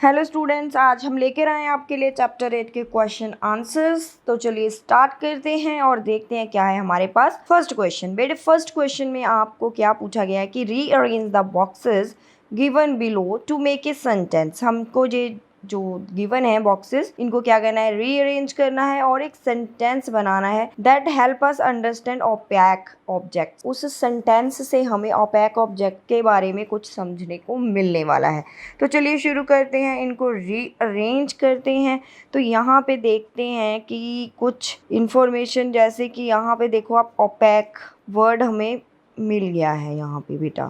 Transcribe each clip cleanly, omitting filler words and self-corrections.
Hello students, आज हम लेकर आए हैं आपके लिए चैप्टर 8 के क्वेश्चन आंसर्स। तो चलिए स्टार्ट करते हैं और देखते हैं क्या है हमारे पास। फर्स्ट क्वेश्चन बेटे, फर्स्ट क्वेश्चन में आपको क्या पूछा गया है कि rearrange the boxes given below to make a sentence. हमको ये जो गिवन है बॉक्सेस, इनको क्या करना है, रीअरेंज करना है और एक सेंटेंस बनाना है that help us understand opaque object. उस सेंटेंस से हमें ओपैक ऑब्जेक्ट के बारे में कुछ समझने को मिलने वाला है। तो चलिए शुरू करते हैं, इनको रीअरेंज करते हैं। तो यहाँ पे देखते हैं कि कुछ इन्फॉर्मेशन, जैसे कि यहाँ पे देखो आप, ओपैक वर्ड हमें मिल गया है यहाँ पे बेटा।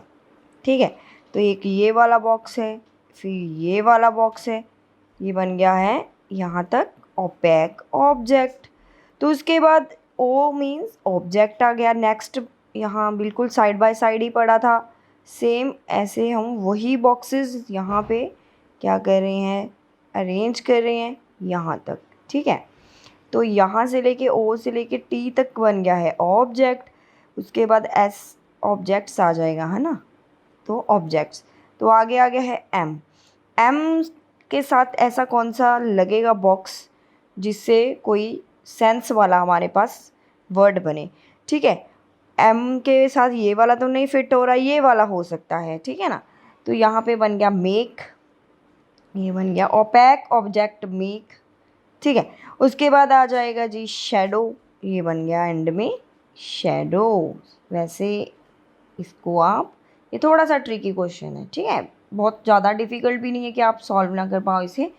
ठीक है, तो एक ये वाला बॉक्स है, फिर ये वाला बॉक्स है, ये बन गया है यहाँ तक ओपैक ऑब्जेक्ट। तो उसके बाद ओ मीन्स ऑब्जेक्ट आ गया। नेक्स्ट यहाँ बिल्कुल साइड बाय साइड ही पड़ा था, सेम ऐसे हम वही बॉक्सेस यहाँ पे क्या कर रहे हैं, अरेंज कर रहे हैं यहाँ तक। ठीक है, तो यहाँ से लेके ओ से लेके टी तक बन गया है ऑब्जेक्ट। उसके बाद एस ऑब्जेक्ट्स आ जाएगा, है ना, तो ऑब्जेक्ट्स। तो आगे आ गया है एम। एम के साथ ऐसा कौन सा लगेगा बॉक्स जिससे कोई सेंस वाला हमारे पास वर्ड बने। ठीक है, एम के साथ ये वाला तो नहीं फिट हो रहा, ये वाला हो सकता है। ठीक है ना, तो यहाँ पे बन गया मेक, ये बन गया ओपैक ऑब्जेक्ट मेक। ठीक है, उसके बाद आ जाएगा जी शैडो, ये बन गया एंड में शैडो। वैसे इसको आप, ये थोड़ा सा ट्रिकी क्वेश्चन है, ठीक है, बहुत ज़्यादा डिफिकल्ट भी नहीं है कि आप सॉल्व ना कर पाओ इसे।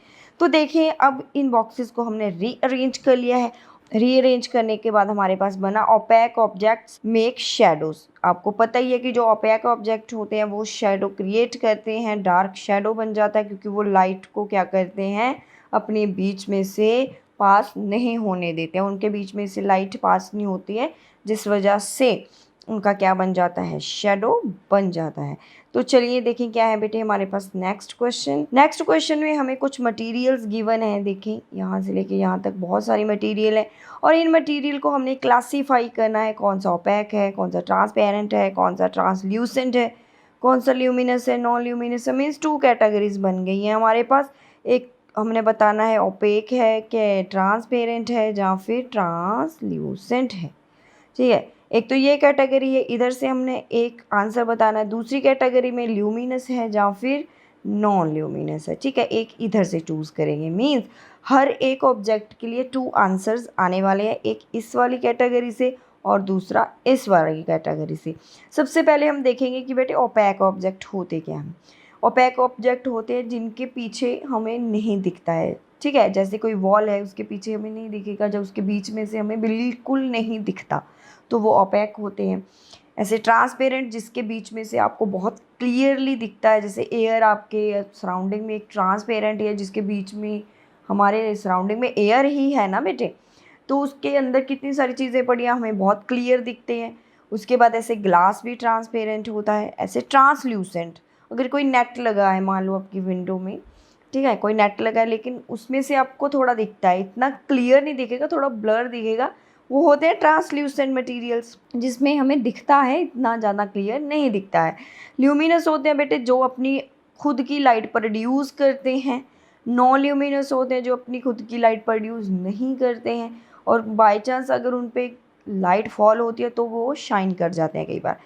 तो देखिए, अब इन बॉक्सेस को हमने रीअरेंज कर लिया है। रीअरेंज करने के बाद हमारे पास बना ओपैक ऑब्जेक्ट्स मेक शैडोज। आपको पता ही है कि जो ओपैक ऑब्जेक्ट होते हैं वो शैडो क्रिएट करते हैं, डार्क शैडो बन जाता है, क्योंकि वो लाइट को क्या करते हैं, अपने बीच में से पास नहीं होने देते हैं, उनके बीच में से लाइट पास नहीं होती है, जिस वजह से उनका क्या बन जाता है, शेडो बन जाता है। तो चलिए देखें क्या है बेटे हमारे पास नेक्स्ट क्वेश्चन। नेक्स्ट क्वेश्चन में हमें कुछ मटेरियल्स गिवन है। देखें यहाँ से लेके यहाँ तक बहुत सारी मटेरियल है और इन मटेरियल को हमने क्लासीफाई करना है, कौन सा ओपैक है, कौन सा ट्रांसपेरेंट है, कौन सा ट्रांसल्यूसेंट है, कौन सा ल्यूमिनस है, नॉन ल्यूमिनस है। मीन्स 2 कैटेगरीज बन गई हैं हमारे पास। एक हमने बताना है ओपेक है कि ट्रांसपेरेंट है या फिर ट्रांसल्यूसेंट है। ठीक है, एक तो ये कैटेगरी है, इधर से हमने एक आंसर बताना है। दूसरी कैटेगरी में ल्यूमिनस है या फिर नॉन ल्यूमिनस है। ठीक है, एक इधर से चूज़ करेंगे। मीन्स हर एक ऑब्जेक्ट के लिए 2 आंसर्स आने वाले हैं, एक इस वाली कैटेगरी से और दूसरा इस वाली कैटेगरी से। सबसे पहले हम देखेंगे कि बेटे ओपैक ऑब्जेक्ट होते क्या हैं। ओपैक ऑब्जेक्ट होते हैं जिनके पीछे हमें नहीं दिखता है। ठीक है, जैसे कोई वॉल है, उसके पीछे हमें नहीं दिखेगा, जब उसके बीच में से हमें बिल्कुल नहीं दिखता, तो वो ओपैक होते हैं। ऐसे ट्रांसपेरेंट, जिसके बीच में से आपको बहुत क्लियरली दिखता है, जैसे एयर आपके सराउंडिंग में एक ट्रांसपेरेंट है जिसके बीच में, हमारे सराउंडिंग में एयर ही है ना बेटे, तो उसके अंदर कितनी सारी चीज़ें पड़ी हैं, हमें बहुत क्लियर दिखते हैं। उसके बाद ऐसे ग्लास भी ट्रांसपेरेंट होता है। ऐसे ट्रांसल्यूसेंट, अगर कोई नेट लगा है मान लो आपकी विंडो में, ठीक है, कोई नेट लगा है लेकिन उसमें से आपको थोड़ा दिखता है, इतना क्लियर नहीं दिखेगा, थोड़ा ब्लर दिखेगा, वो होते हैं ट्रांसल्यूसेंट मटेरियल्स, जिसमें हमें दिखता है, इतना ज़्यादा क्लियर नहीं दिखता है। ल्यूमिनस होते हैं बेटे जो अपनी खुद की लाइट प्रोड्यूस करते हैं। नॉन ल्यूमिनस होते हैं जो अपनी खुद की लाइट प्रोड्यूस नहीं करते हैं, और बाय चांस अगर उन पर लाइट फॉल होती है तो वो शाइन कर जाते हैं कई बार।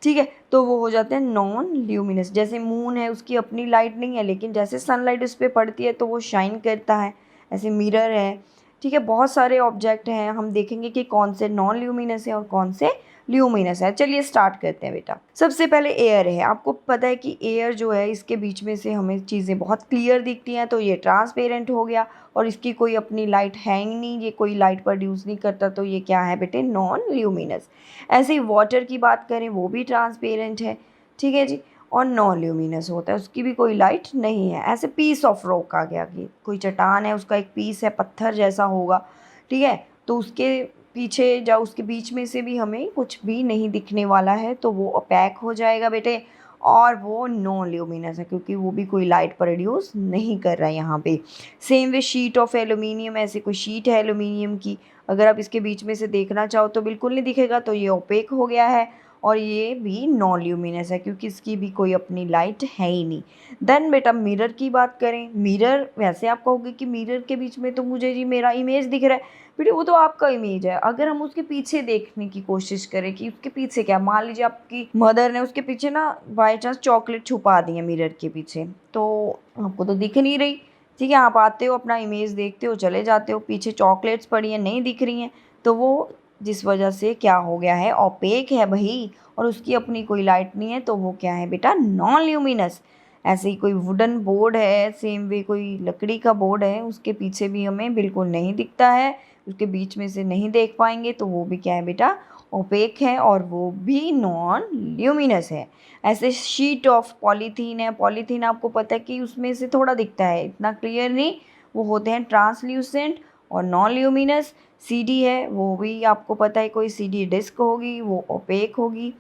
ठीक है, तो वो हो जाते हैं नॉन ल्यूमिनस। जैसे मून है, उसकी अपनी लाइट नहीं है, लेकिन जैसे सनलाइट उस पर पड़ती है तो वो शाइन करता है। ऐसे मिरर है। ठीक है, बहुत सारे ऑब्जेक्ट हैं, हम देखेंगे कि कौन से नॉन ल्यूमिनस है और कौन से ल्यूमिनस है। चलिए स्टार्ट करते हैं बेटा। सबसे पहले एयर है। आपको पता है कि एयर जो है, इसके बीच में से हमें चीज़ें बहुत क्लियर दिखती हैं, तो ये ट्रांसपेरेंट हो गया और इसकी कोई अपनी लाइट है ही नहीं, ये कोई लाइट प्रोड्यूस नहीं करता, तो ये क्या है बेटे, नॉन ल्यूमिनस। ऐसे ही वाटर की बात करें, वो भी ट्रांसपेरेंट है। ठीक है जी, और नॉन ल्यूमिनस होता है, उसकी भी कोई लाइट नहीं है। ऐसे पीस ऑफ रॉक आ गया कि कोई चट्टान है, उसका एक पीस है, पत्थर जैसा होगा, ठीक है, तो उसके पीछे या उसके बीच में से भी हमें कुछ भी नहीं दिखने वाला है, तो वो ओपैक हो जाएगा बेटे, और वो नॉन ल्यूमिनस है क्योंकि वो भी कोई लाइट प्रोड्यूस नहीं कर रहा है यहाँ पे। Same way sheet of aluminium, ऐसे कोई शीट है एल्यूमिनियम की, अगर आप इसके बीच में से देखना चाहो तो बिल्कुल नहीं दिखेगा, तो ये ओपेक हो गया है। और ये भी नॉन ल्यूमिनस है क्योंकि इसकी भी कोई अपनी लाइट है ही नहीं। देन बेटा मिरर की बात करें, मिरर वैसे आप कहोगे कि मिरर के बीच में तो मुझे जी मेरा इमेज दिख रहा है, बेटे वो तो आपका इमेज है। अगर हम उसके पीछे देखने की कोशिश करें कि उसके पीछे क्या, मान लीजिए आपकी मदर ने उसके पीछे ना बाय चांस चॉकलेट छुपा दी है मिरर के पीछे, तो आपको तो दिख नहीं रही, ठीक है। आप आते हो अपना इमेज देखते हो चले जाते हो, पीछे चॉकलेट्स पड़ी हैं नहीं दिख रही हैं, तो वो जिस वजह से क्या हो गया है, ओपेक है भाई, और उसकी अपनी कोई लाइट नहीं है, तो वो क्या है बेटा, नॉन ल्यूमिनस। ऐसे ही कोई वुडन बोर्ड है, सेम वे कोई लकड़ी का बोर्ड है, उसके पीछे भी हमें बिल्कुल नहीं दिखता है, उसके बीच में से नहीं देख पाएंगे, तो वो भी क्या है बेटा, ओपेक है और वो भी नॉन ल्यूमिनस है। ऐसे शीट ऑफ पॉलीथीन है, पॉलीथीन आपको पता है कि उसमें से थोड़ा दिखता है, इतना क्लियर नहीं, वो होते हैं ट्रांसल्यूसेंट और नॉन ल्यूमिनस। सीडी है, वो भी आपको पता है कोई सीडी डिस्क होगी, वो ओपेक होगी,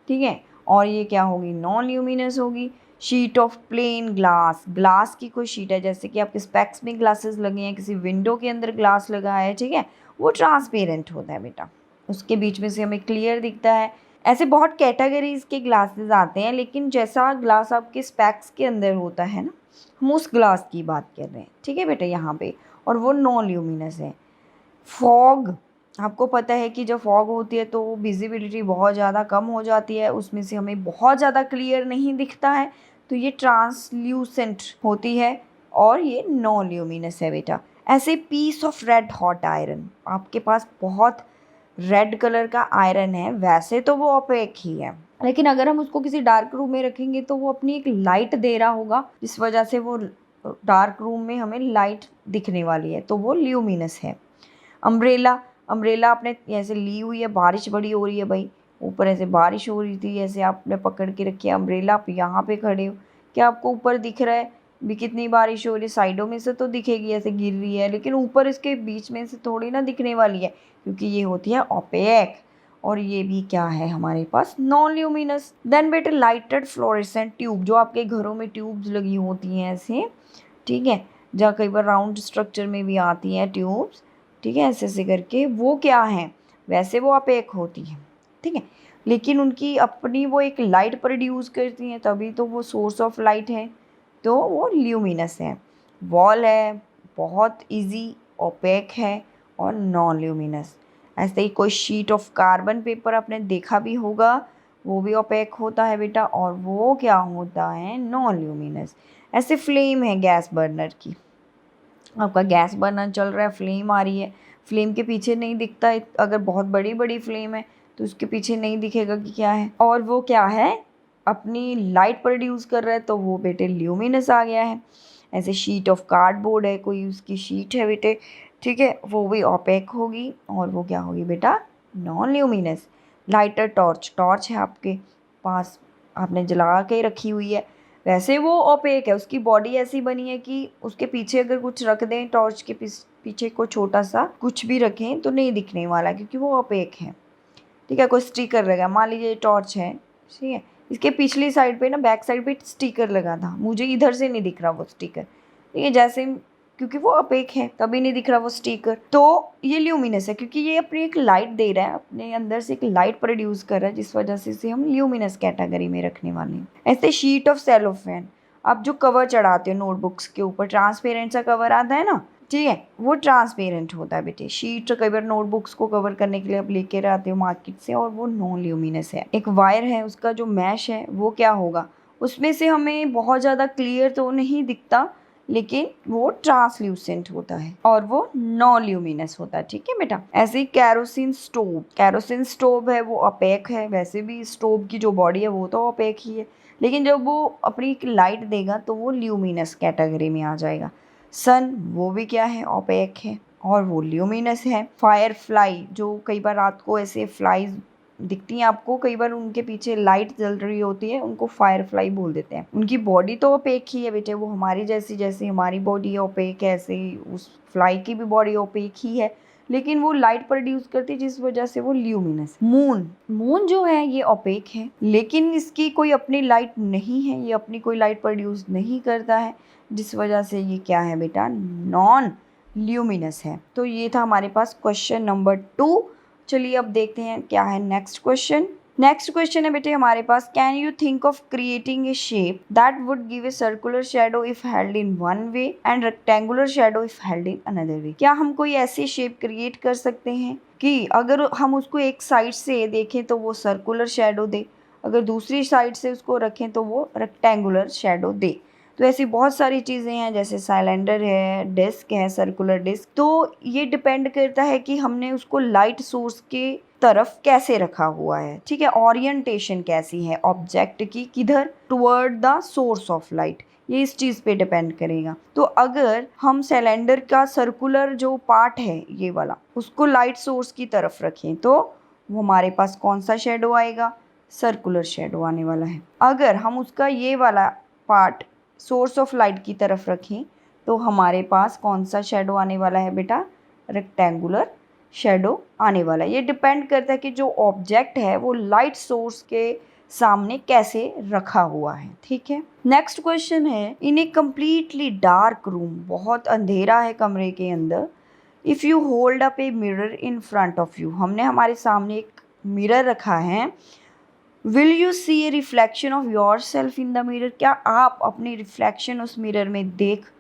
ठीक है, और ये क्या होगी, नॉन ल्यूमिनस होगी। Sheet of plain glass, glass की कोई शीट है, जैसे कि आपके स्पेक्स में ग्लासेस लगे हैं, किसी विंडो के अंदर ग्लास लगा है, ठीक है, वो ट्रांसपेरेंट होता है बेटा, उसके बीच में से हमें क्लियर दिखता है। ऐसे बहुत कैटेगरीज के ग्लासेस आते हैं, लेकिन जैसा ग्लास आपके स्पेक्स के अंदर होता है ना, हम उस ग्लास की बात कर रहे हैं, ठीक है बेटा यहाँ पे, और वो नॉन ल्यूमिनस है। फॉग, आपको पता है कि जब फॉग होती है तो विजिबिलिटी बहुत ज़्यादा कम हो जाती है, उसमें से हमें बहुत ज़्यादा क्लियर नहीं दिखता है, तो ये ट्रांसल्यूसेंट होती है और ये नॉन ल्यूमिनस है बेटा। ऐसे piece of red hot iron, आपके पास बहुत रेड कलर का आयरन है, वैसे तो वो ओपेक ही है, लेकिन अगर हम उसको किसी डार्क रूम में रखेंगे तो वो अपनी एक लाइट दे रहा होगा, जिस वजह से वो डार्क रूम में हमें लाइट दिखने वाली है, तो वो ल्यूमिनस है। अम्ब्रेला, अम्ब्रेला आपने ऐसे ली हुई है, बारिश बड़ी हो रही है भाई, ऊपर ऐसे बारिश हो रही थी, ऐसे आपने पकड़ के रखी है अम्ब्रेला, आप यहाँ पे खड़े हो, क्या आपको ऊपर दिख रहा है भी कितनी बारिश हो रही है, साइडों में से तो दिखेगी ऐसे गिर रही है, लेकिन ऊपर इसके बीच में से थोड़ी ना दिखने वाली है, क्योंकि ये होती है ओपेक, और ये भी क्या है हमारे पास, नॉन ल्यूमिनस। देन बेटे लाइटेड फ्लोरेसेंट ट्यूब, जो आपके घरों में ट्यूब्स लगी होती हैं ऐसे, ठीक है, जहाँ कई बार राउंड स्ट्रक्चर में भी आती हैं ट्यूब्स, ठीक है, ऐसे ऐसे करके, वो क्या है, वैसे वो ओपेक होती है, ठीक है, लेकिन उनकी अपनी वो एक लाइट प्रोड्यूस करती हैं, तभी तो वो सोर्स ऑफ लाइट है, तो वो ल्यूमिनस है। वॉल है, बहुत इजी, ओपेक है और नॉन ल्यूमिनस। ऐसे ही कोई शीट ऑफ कार्बन पेपर आपने देखा भी होगा, वो भी ओपेक होता है बेटा, और वो क्या होता है, नॉन ल्यूमिनस। ऐसे फ्लेम है गैस बर्नर की, आपका गैस बर्नर चल रहा है, फ्लेम आ रही है, फ्लेम के पीछे नहीं दिखता है, अगर बहुत बड़ी बड़ी फ्लेम है तो उसके पीछे नहीं दिखेगा कि क्या है, और वो क्या है, अपनी लाइट प्रोड्यूस कर रहा है, तो वो बेटे ल्यूमिनस आ गया है। ऐसे शीट ऑफ कार्डबोर्ड है, कोई उसकी शीट है बेटे, ठीक है, वो भी ओपेक होगी और वो क्या होगी बेटा, non luminous. Lighter torch, torch है आपके पास, आपने जला के रखी हुई है, वैसे वो ओपेक है, उसकी बॉडी ऐसी बनी है कि उसके पीछे अगर कुछ रख दें, टॉर्च के पीछे को छोटा सा कुछ भी रखें तो नहीं दिखने वाला, क्योंकि वो ओपेक है, ठीक है। कोई स्टिकर लगा, मान लीजिए टॉर्च है, ठीक है, इसके पिछली साइड पे ना, बैक साइड पे स्टिकर लगा था, मुझे इधर से नहीं दिख रहा वो स्टिकर, ठीक है, जैसे क्योंकि वो अपेक है तभी नहीं दिख रहा वो स्टिकर, तो ये ल्यूमिनस है, क्योंकि ये अपनी एक लाइट दे रहा है, अपने अंदर से एक लाइट प्रोड्यूस कर रहा है, जिस वजह से इसे हम ल्यूमिनस कैटेगरी में रखने वाले हैं। ऐसे शीट ऑफ सेलोफेन, आप जो कवर चढ़ाते हो नोटबुक्स के ऊपर, ट्रांसपेरेंट सा कवर आता है ना, ठीक है, वो ट्रांसपेरेंट होता है बेटे। शीट कई बार नोटबुक्स को कवर करने के लिए आप लेके आते हो मार्केट से, और वो नॉन ल्यूमिनस है। एक वायर है, उसका जो मैश है वो क्या होगा, उसमें से हमें बहुत ज़्यादा क्लियर तो नहीं दिखता, लेकिन वो ट्रांसल्यूसेंट होता है और वो नॉन ल्यूमिनस होता है, ठीक है बेटा। ऐसे ही कैरोसिन स्टोव, कैरोसिन स्टोव है वो ओपेक है, वैसे भी स्टोव की जो बॉडी है वो तो ओपेक ही है, लेकिन जब वो अपनी एक लाइट देगा तो वो ल्यूमिनस कैटेगरी में आ जाएगा। सन, वो भी क्या है, ओपेक है और वो ल्यूमिनस है। फायर फ्लाई, जो कई बार रात को ऐसे फ्लाईज दिखती हैं आपको, कई बार उनके पीछे लाइट जल रही होती है, उनको फायर फ्लाई बोल देते हैं। उनकी बॉडी तो ओपेक ही है बेटे, वो हमारी जैसी, जैसे हमारी बॉडी है ओपेक है, ऐसे ही उस फ्लाई की भी बॉडी ओपेक ही है, लेकिन वो लाइट प्रोड्यूस करती है, जिस वजह से वो ल्यूमिनस। मून, मून जो है ये ओपेक है, लेकिन इसकी कोई अपनी लाइट नहीं है, ये अपनी कोई लाइट प्रोड्यूस नहीं करता है, जिस वजह से ये क्या है बेटा, नॉन ल्यूमिनस है। तो ये था हमारे पास क्वेश्चन नंबर 2। चलिए अब देखते हैं क्या है नेक्स्ट क्वेश्चन। नेक्स्ट क्वेश्चन है बेटे हमारे पास, can you think of creating a shape that would give a circular shadow if held in one way and rectangular shadow if held in another way. क्या हम कोई ऐसी शेप क्रिएट कर सकते हैं कि अगर हम उसको एक साइड से देखें तो वो सर्कुलर शेडो दे, अगर दूसरी साइड से उसको रखें तो वो रेक्टेंगुलर शेडो दे। तो ऐसी बहुत सारी चीज़ें हैं, जैसे सिलेंडर है, डिस्क है, सर्कुलर डिस्क। तो ये डिपेंड करता है कि हमने उसको लाइट सोर्स के तरफ कैसे रखा हुआ है, ठीक है, ओरिएंटेशन कैसी है ऑब्जेक्ट की, किधर, toward the source of light, ये इस चीज़ पे डिपेंड करेगा। तो अगर हम सिलेंडर का सर्कुलर जो पार्ट है ये वाला, उसको लाइट सोर्स की तरफ रखें तो वो हमारे पास कौन सा शेडो आएगा, सर्कुलर शेडो आने वाला है। अगर हम उसका ये वाला पार्ट सोर्स ऑफ लाइट की तरफ रखें तो हमारे पास कौन सा शेडो आने वाला है बेटा, रेक्टेंगुलर शेडो आने वाला है। ये डिपेंड करता है कि जो ऑब्जेक्ट है वो लाइट सोर्स के सामने कैसे रखा हुआ है, ठीक है। नेक्स्ट क्वेश्चन है, in a completely dark room, बहुत अंधेरा है कमरे के अंदर, if you hold up a mirror in front of you, हमने हमारे सामने एक मिरर रखा है, will you see a reflection of yourself in the mirror, क्या आप अपनी रिफ्लेक्शन उस मिरर में देख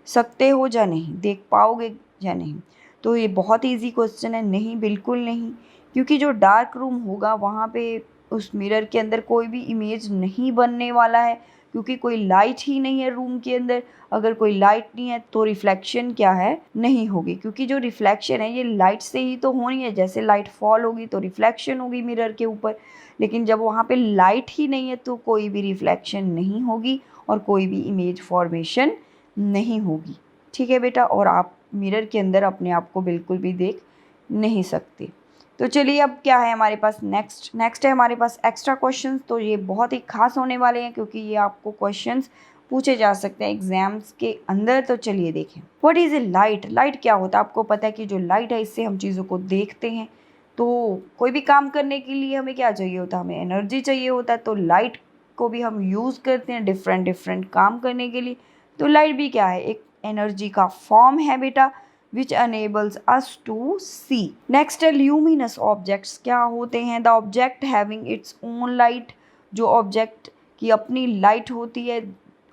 सकते हो या नहीं, देख पाओगे या नहीं। तो ये बहुत इजी क्वेश्चन है, नहीं बिल्कुल नहीं, क्योंकि जो डार्क रूम होगा वहाँ पे उस मिरर के अंदर कोई भी इमेज नहीं बनने वाला है, क्योंकि कोई लाइट ही नहीं है रूम के अंदर। अगर कोई लाइट नहीं है तो रिफ्लेक्शन क्या है, नहीं होगी, क्योंकि जो रिफ्लेक्शन है ये लाइट से ही तो होनी है, जैसे लाइट फॉल होगी तो रिफ्लेक्शन होगी मिरर के ऊपर। लेकिन जब वहाँ पे लाइट ही नहीं है तो कोई भी रिफ्लेक्शन नहीं होगी और कोई भी इमेज फॉर्मेशन नहीं होगी, ठीक है बेटा। और आप मिरर के अंदर अपने आप को बिल्कुल भी देख नहीं सकते। तो चलिए अब क्या है हमारे पास, नेक्स्ट है हमारे पास एक्स्ट्रा क्वेश्चंस। तो ये बहुत ही खास होने वाले हैं क्योंकि ये आपको क्वेश्चंस पूछे जा सकते हैं एग्जाम्स के अंदर। तो चलिए देखें, what is a light, light क्या होता है। आपको पता है कि जो लाइट है इससे हम चीज़ों को देखते हैं। तो कोई भी काम करने के लिए हमें क्या चाहिए होता है, हमें एनर्जी चाहिए होता है। तो लाइट को भी हम यूज़ करते हैं डिफरेंट काम करने के लिए। तो लाइट भी क्या है, एक एनर्जी का फॉर्म है बेटा, which enables us to see. Next है luminous objects, क्या होते हैं, the object having its own light, जो ऑब्जेक्ट की अपनी लाइट होती है।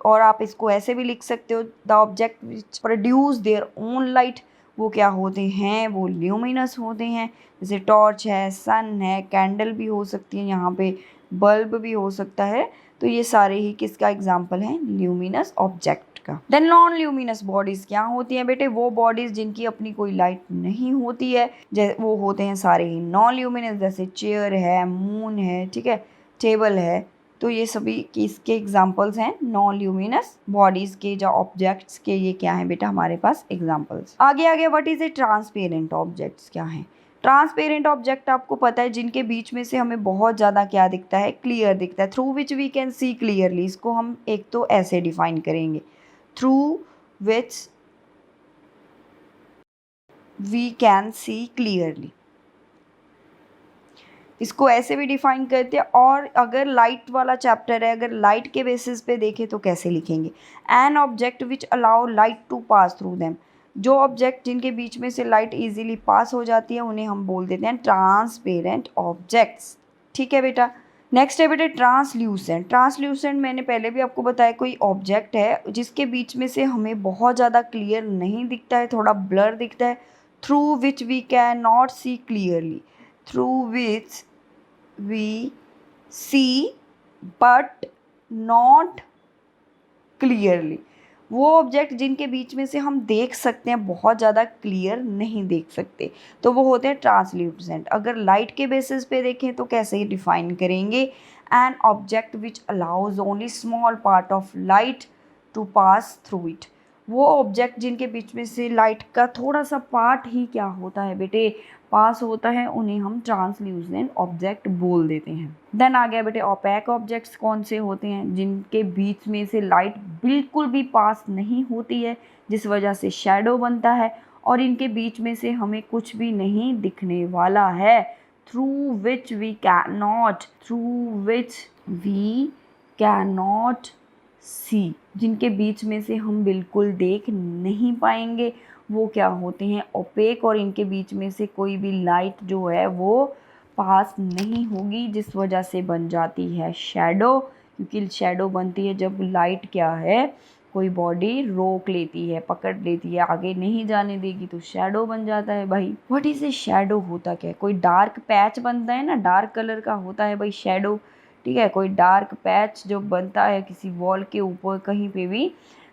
और आप इसको ऐसे भी लिख सकते हो, the object which produce their own light, वो क्या होते हैं, वो ल्यूमिनस होते हैं। जैसे टॉर्च है, सन है, कैंडल भी हो सकती है, यहाँ पे बल्ब भी हो सकता है। तो ये सारे ही किसका एग्जाम्पल हैं, ल्यूमिनस ऑब्जेक्ट का। देन नॉन ल्यूमिनस बॉडीज क्या होती हैं बेटे, वो बॉडीज जिनकी अपनी कोई लाइट नहीं होती है, वो होते हैं सारे ही नॉन ल्यूमिनस। जैसे चेयर है, मून है, ठीक है, टेबल है। तो ये सभी किसके एग्जाम्पल्स हैं, नॉन ल्यूमिनस बॉडीज के, जो ऑब्जेक्ट्स के, ये क्या है बेटा हमारे पास एग्जाम्पल्स। आगे what is a transparent objects क्या है। ट्रांसपेरेंट ऑब्जेक्ट आपको पता है जिनके बीच में से हमें बहुत ज़्यादा क्या दिखता है, क्लियर दिखता है, through which we can see clearly. इसको हम एक तो ऐसे डिफाइन करेंगे, through which we can see clearly, इसको ऐसे भी डिफाइन करते हैं। और अगर लाइट वाला चैप्टर है, अगर लाइट के बेसिस पे देखें तो कैसे लिखेंगे, an object which allow light to pass through them, जो ऑब्जेक्ट जिनके बीच में से लाइट इजीली पास हो जाती है उन्हें हम बोल देते हैं ट्रांसपेरेंट ऑब्जेक्ट्स, ठीक है बेटा। नेक्स्ट है बेटा ट्रांसल्यूसेंट। ट्रांसल्यूसेंट मैंने पहले भी आपको बताया, कोई ऑब्जेक्ट है जिसके बीच में से हमें बहुत ज़्यादा क्लियर नहीं दिखता है, थोड़ा ब्लर दिखता है, through which we can not see clearly, through which we see but not clearly, वो ऑब्जेक्ट जिनके बीच में से हम देख सकते हैं, बहुत ज़्यादा क्लियर नहीं देख सकते, तो वो होते हैं ट्रांसल्यूसेंट। अगर लाइट के बेसिस पे देखें तो कैसे डिफाइन करेंगे, an object which allows only small part of light to pass through it, वो ऑब्जेक्ट जिनके बीच में से लाइट का थोड़ा सा पार्ट ही क्या होता है बेटे, पास होता है, उन्हें हम ट्रांसल्यूसेंट ऑब्जेक्ट बोल देते हैं। देन आ गया बेटे ओपेक ऑब्जेक्ट्स कौन से होते हैं, जिनके बीच में से लाइट बिल्कुल भी पास नहीं होती है, जिस वजह से शैडो बनता है और इनके बीच में से हमें कुछ भी नहीं दिखने वाला है, through which we can not see, जिनके बीच में से हम बिल्कुल देख नहीं पाएंगे, वो क्या होते हैं ओपेक, और इनके बीच में से कोई भी लाइट जो है वो पास नहीं होगी, जिस वजह से बन जाती है शैडो, क्योंकि शैडो बनती है जब लाइट क्या है, कोई बॉडी रोक लेती है, पकड़ लेती है, आगे नहीं जाने देगी, तो शैडो बन जाता है भाई। What is a shadow? होता क्या है? कोई डार्क पैच बनता है ना, डार्क कलर का होता है भाई शैडो, ठीक है। कोई डार्क पैच जो बनता है किसी वॉल के ऊपर कहीं पे भी,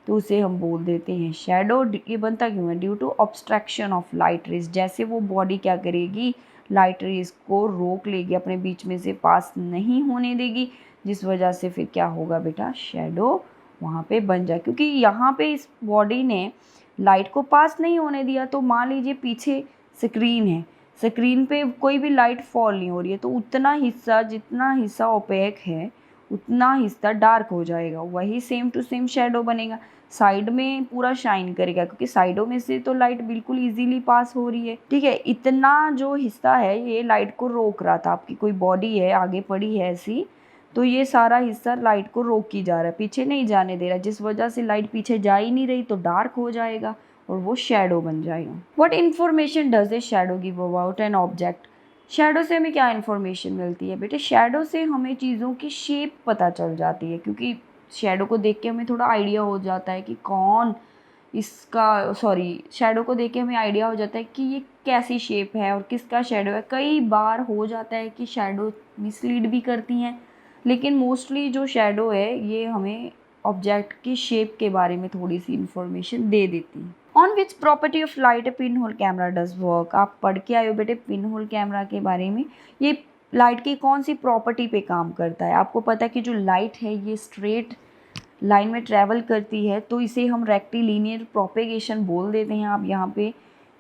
तो उसे हम बोल देते हैं शैडो। ये बनता क्यों है? Due to obstruction of light rays. जैसे वो बॉडी क्या करेगी, लाइट रेज को रोक लेगी, अपने बीच में से पास नहीं होने देगी, जिस वजह से फिर क्या होगा बेटा, शैडो वहाँ पे बन जाए। क्योंकि यहाँ पे इस बॉडी ने लाइट को पास नहीं होने दिया, तो मान लीजिए पीछे स्क्रीन है, स्क्रीन पे कोई भी लाइट फॉल नहीं हो रही है, तो उतना हिस्सा, जितना हिस्सा ओपेक है उतना हिस्सा डार्क हो जाएगा, वही सेम टू सेम शैडो बनेगा। साइड में पूरा शाइन करेगा, क्योंकि साइडों में से तो लाइट बिल्कुल इजीली पास हो रही है, ठीक है। इतना जो हिस्सा है ये लाइट को रोक रहा था, आपकी कोई बॉडी है आगे पड़ी है ऐसी, तो ये सारा हिस्सा लाइट को रोक ही जा रहा है, पीछे नहीं जाने दे रहा, जिस वजह से लाइट पीछे जा ही नहीं रही, तो डार्क हो जाएगा और वो शैडो बन जाएगा। What information does a shadow give about an object? Shadow से हमें क्या इन्फॉर्मेशन मिलती है बेटे? शैडो से हमें चीज़ों की शेप पता चल जाती है, क्योंकि शैडो को देख के हमें थोड़ा आइडिया हो जाता है कि कौन इसका, सॉरी, शैडो को देख के हमें आइडिया हो जाता है कि ये कैसी शेप है और किसका शैडो है। कई बार हो जाता है कि शैडो मिसलीड भी करती हैं, लेकिन मोस्टली जो शैडो है ये हमें ऑब्जेक्ट की शेप के बारे में थोड़ी सी इंफॉर्मेशन दे देती है। On which property of light A pin hole camera does work? आप पढ़ के आए हो बेटे पिन होल कैमरा के बारे में। ये लाइट की कौन सी प्रॉपर्टी पे काम करता है? आपको पता है कि जो लाइट है ये स्ट्रेट लाइन में ट्रैवल करती है, तो इसे हम रेक्टिलिनियर प्रोपेगेशन बोल देते हैं। आप यहाँ पे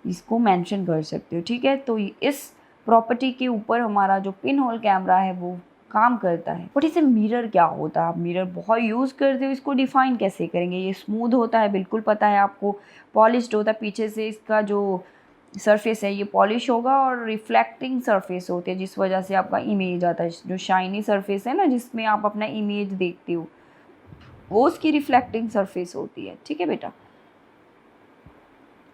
इसको मेंशन कर सकते हो, ठीक है। तो इस प्रॉपर्टी के ऊपर हमारा जो पिन होल कैमरा है वो काम करता है। बट इसे मिरर क्या होता है? आप मिरर बहुत यूज़ करते हो, इसको डिफाइन कैसे करेंगे? ये स्मूथ होता है, बिल्कुल पता है आपको, पॉलिश्ड होता है, पीछे से इसका जो सरफेस है ये पॉलिश होगा, और रिफ्लेक्टिंग सरफेस होती है, जिस वजह से आपका इमेज आता है, जो शाइनी सरफेस है ना जिसमें आप अपना इमेज देखते हो, वो उसकी रिफ्लेक्टिंग सरफेस होती है, ठीक है बेटा।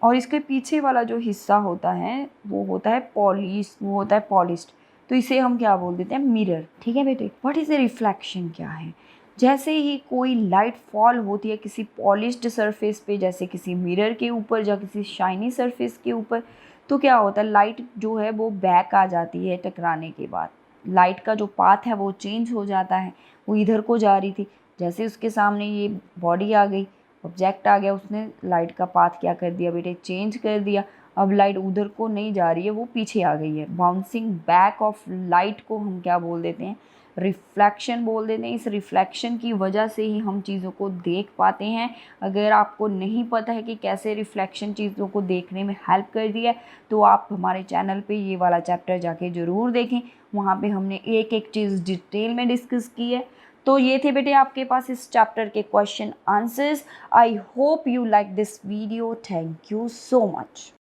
और इसके पीछे वाला जो हिस्सा होता है वो होता है पॉलिश्ड, तो इसे हम क्या बोल देते हैं, मिरर, ठीक है बेटे। What is a reflection? क्या है? जैसे ही कोई लाइट फॉल होती है किसी पॉलिश्ड सरफेस पे, जैसे किसी मिरर के ऊपर या किसी शाइनी सरफेस के ऊपर, तो क्या होता है, लाइट जो है वो बैक आ जाती है टकराने के बाद। लाइट का जो पाथ है वो चेंज हो जाता है, वो इधर को जा रही थी, जैसे उसके सामने ये बॉडी आ गई, ऑब्जेक्ट आ गया, उसने लाइट का पाथ क्या कर दिया बेटे, चेंज कर दिया। अब लाइट उधर को नहीं जा रही है, वो पीछे आ गई है। बाउंसिंग बैक ऑफ लाइट को हम क्या बोल देते हैं, रिफ्लेक्शन बोल देते हैं। इस रिफ्लेक्शन की वजह से ही हम चीज़ों को देख पाते हैं। अगर आपको नहीं पता है कि कैसे रिफ्लेक्शन चीज़ों को देखने में हेल्प कर दी है, तो आप हमारे चैनल पे ये वाला चैप्टर जाके ज़रूर देखें, वहाँ पे हमने एक एक चीज़ डिटेल में डिस्कस की है। तो ये थे बेटे आपके पास इस चैप्टर के question answers. I hope you like this video. Thank you so much.